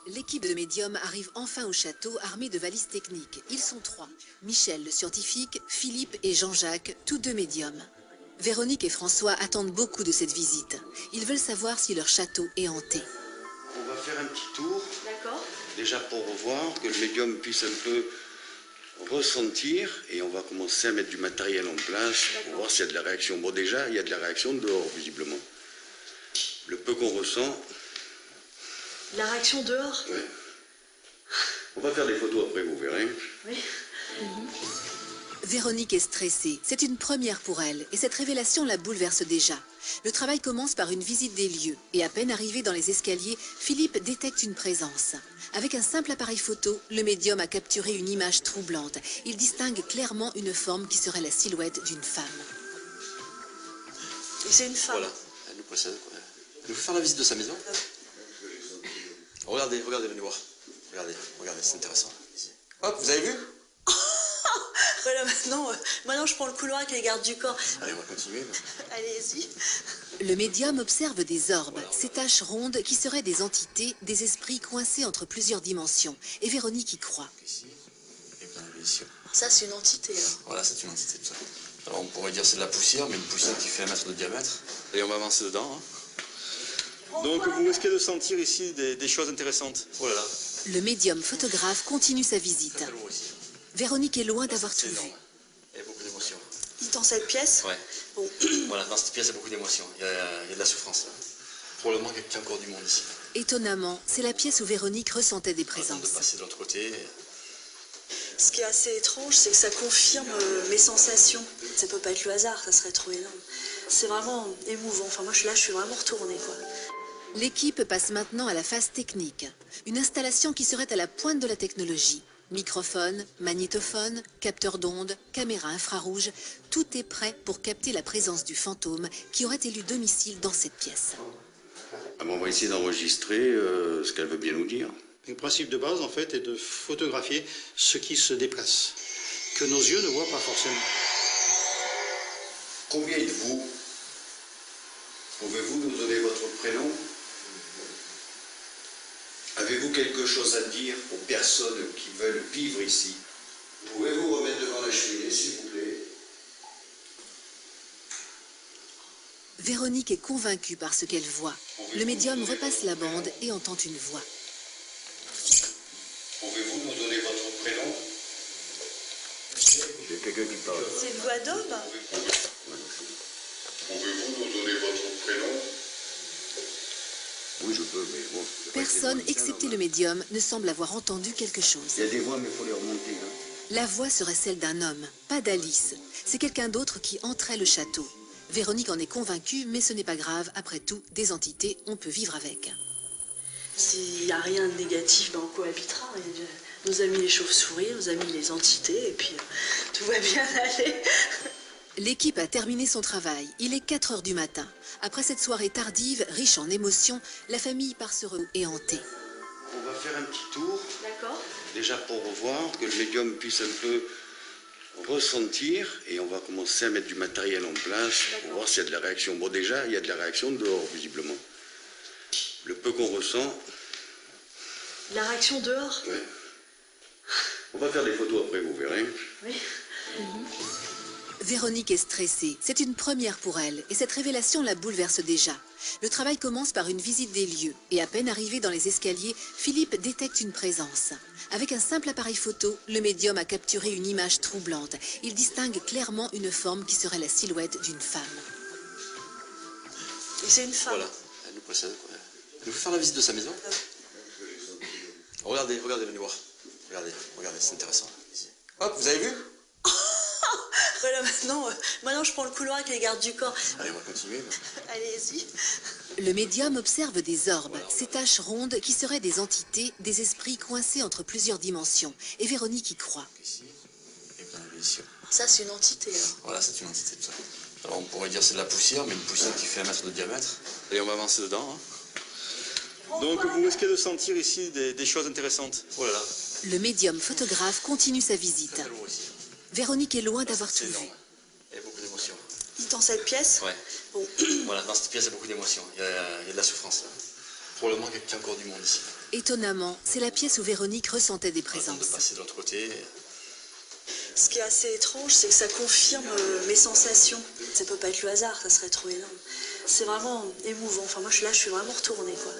L'équipe de médiums arrive enfin au château armée de valises techniques. Ils sont 3. Michel, le scientifique, Philippe et Jean-Jacques, tous 2 médiums. Véronique et François attendent beaucoup de cette visite. Ils veulent savoir si leur château est hanté. On va faire un petit tour. D'accord. Déjà pour voir, que le médium puisse un peu ressentir. Et on va commencer à mettre du matériel en place pour voir s'il y a de la réaction. Bon, déjà, il y a de la réaction dehors, visiblement. Le peu qu'on ressent... La réaction dehors? Oui. On va faire des photos après, vous verrez. Oui. Véronique est stressée. C'est une première pour elle et cette révélation la bouleverse déjà. Le travail commence par une visite des lieux et à peine arrivé dans les escaliers, Philippe détecte une présence. Avec un simple appareil photo, le médium a capturé une image troublante. Il distingue clairement une forme qui serait la silhouette d'une femme. Et c'est une femme? Voilà, elle nous précède. Elle nous fait faire la visite de sa maison. Regardez, venez voir. Regardez, c'est intéressant. Hop, vous avez vu? Voilà, maintenant je prends le couloir avec les gardes du corps. Allez, on va continuer. Allez-y. Le médium observe des orbes, ces taches rondes qui seraient des entités, des esprits coincés entre plusieurs dimensions. Et Véronique y croit. Ici, et bien ici. Ça, c'est une entité, alors. Voilà, c'est une entité, tout ça. Alors, on pourrait dire que c'est de la poussière, mais une poussière qui fait 1 mètre de diamètre. Et on va avancer dedans. Hein. Donc, vous risquez de sentir ici des choses intéressantes. Oh là là. Le médium photographe continue sa visite. Très lourd ici. Véronique est loin d'avoir tout C'est vu. énorme. Il y a beaucoup d'émotions. Dans cette pièce? Ouais. Bon. Voilà, dans cette pièce, il y a beaucoup d'émotions. Il y a de la souffrance. Là. Probablement qu'il y a encore du monde ici. Étonnamment, c'est la pièce où Véronique ressentait des On va présences. passer de l'autre côté. Ce qui est assez étrange, c'est que ça confirme mes sensations. Ça peut pas être le hasard, ça serait trop énorme. C'est vraiment émouvant. Enfin, moi, je suis vraiment retournée, quoi. L'équipe passe maintenant à la phase technique. Une installation qui serait à la pointe de la technologie. Microphone, magnétophone, capteur d'ondes, caméra infrarouge, tout est prêt pour capter la présence du fantôme qui aurait élu domicile dans cette pièce. Ah bon, on va essayer d'enregistrer ce qu'elle veut bien nous dire. Le principe de base, en fait, est de photographier ce qui se déplace, que nos yeux ne voient pas forcément. Combien êtes-vous? Pouvez-vous nous donner votre prénom? Avez-vous quelque chose à dire aux personnes qui veulent vivre ici? Pouvez-vous remettre devant la cheminée, s'il vous plaît? Véronique est convaincue par ce qu'elle voit. Le médium repasse la bande et entend une voix. Pouvez-vous nous donner votre prénom? J'ai quelqu'un qui parle. C'est une voix d'homme? Pouvez-vous nous donner votre prénom? Oui, je peux, mais bon... Personne, excepté le médium, ne semble avoir entendu quelque chose. Il y a des voix, mais il faut les remonter. Hein. La voix serait celle d'un homme, pas d'Alice. C'est quelqu'un d'autre qui entrait le château. Véronique en est convaincue, mais ce n'est pas grave. Après tout, des entités, on peut vivre avec. S'il n'y a rien de négatif, ben on cohabitera. Et nos amis les chauves-souris, nos amis les entités, et puis tout va bien aller. L'équipe a terminé son travail. Il est 4 heures du matin. Après cette soirée tardive, riche en émotions, la famille part se reposer et hantée. On va faire un petit tour. D'accord. Déjà pour voir, que le médium puisse un peu ressentir. Et on va commencer à mettre du matériel en place pour voir s'il y a de la réaction. Bon, déjà, il y a de la réaction dehors, visiblement. Le peu qu'on ressent... La réaction dehors? Oui. On va faire des photos après, vous verrez. Oui. Véronique est stressée. C'est une première pour elle et cette révélation la bouleverse déjà. Le travail commence par une visite des lieux et à peine arrivé dans les escaliers, Philippe détecte une présence. Avec un simple appareil photo, le médium a capturé une image troublante. Il distingue clairement une forme qui serait la silhouette d'une femme. Et c'est une femme? Voilà, elle nous précède. Elle nous fait faire la visite de sa maison. Regardez, venez voir. Regardez, c'est intéressant. Hop, vous avez vu? Voilà, maintenant je prends le couloir avec les gardes du corps. Allez, on va continuer. Allez-y. Le médium observe des orbes, ces taches rondes qui seraient des entités, des esprits coincés entre plusieurs dimensions. Et Véronique y croit. Ici, et bien ici. Ça, c'est une entité, alors. Voilà, c'est une entité, tout ça. Alors, on pourrait dire que c'est de la poussière, mais une poussière qui fait 1 mètre de diamètre. Et on va avancer dedans. Hein. Donc, vous risquez de sentir ici des choses intéressantes. Oh là là. Le médium photographe continue sa visite. Très lourd ici. Véronique est loin d'avoir tout C'est vu. énorme. Il y a beaucoup d'émotions. Dans cette pièce? Ouais. Bon. Voilà, dans cette pièce, il y a beaucoup d'émotions. Il y a de la souffrance. Là. Probablement qu'il y a encore du monde ici. Étonnamment, c'est la pièce où Véronique ressentait des On attend de présences. passer de l'autre côté. Ce qui est assez étrange, c'est que ça confirme mes sensations. Ça peut pas être le hasard, ça serait trop énorme. C'est vraiment émouvant. Enfin, moi, je suis vraiment retournée, quoi.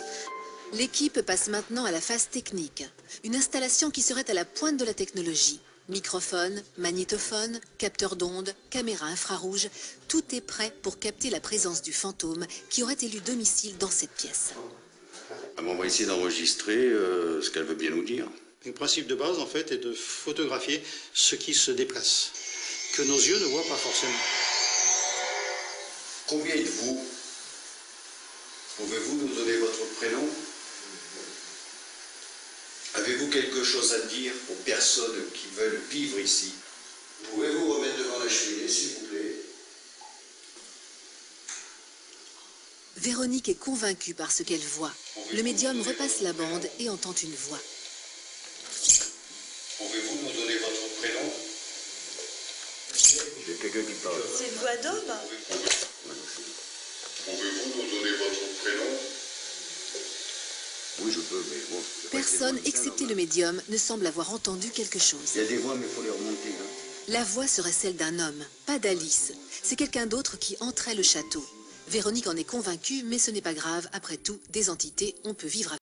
L'équipe passe maintenant à la phase technique. Une installation qui serait à la pointe de la technologie. Microphone, magnétophone, capteur d'ondes, caméra infrarouge, tout est prêt pour capter la présence du fantôme qui aurait élu domicile dans cette pièce. On va essayer d'enregistrer ce qu'elle veut bien nous dire. Le principe de base, en fait, est de photographier ce qui se déplace, que nos yeux ne voient pas forcément. Combien êtes-vous? Pouvez-vous nous donner votre prénom? Avez-vous quelque chose à dire aux personnes qui veulent vivre ici? Pouvez-vous remettre devant la cheminée, s'il vous plaît? Véronique est convaincue par ce qu'elle voit. Le médium repasse la bande et entend une voix. Pouvez-vous nous donner votre prénom? J'ai quelqu'un qui parle. C'est une voix d'homme? Pouvez-vous nous donner votre prénom? Oui, je peux, mais bon. Personne, excepté le médium, ne semble avoir entendu quelque chose. Il y a des voix, mais il faut les remonter. Hein. La voix serait celle d'un homme, pas d'Alice. C'est quelqu'un d'autre qui entrait le château. Véronique en est convaincue, mais ce n'est pas grave. Après tout, des entités, on peut vivre avec.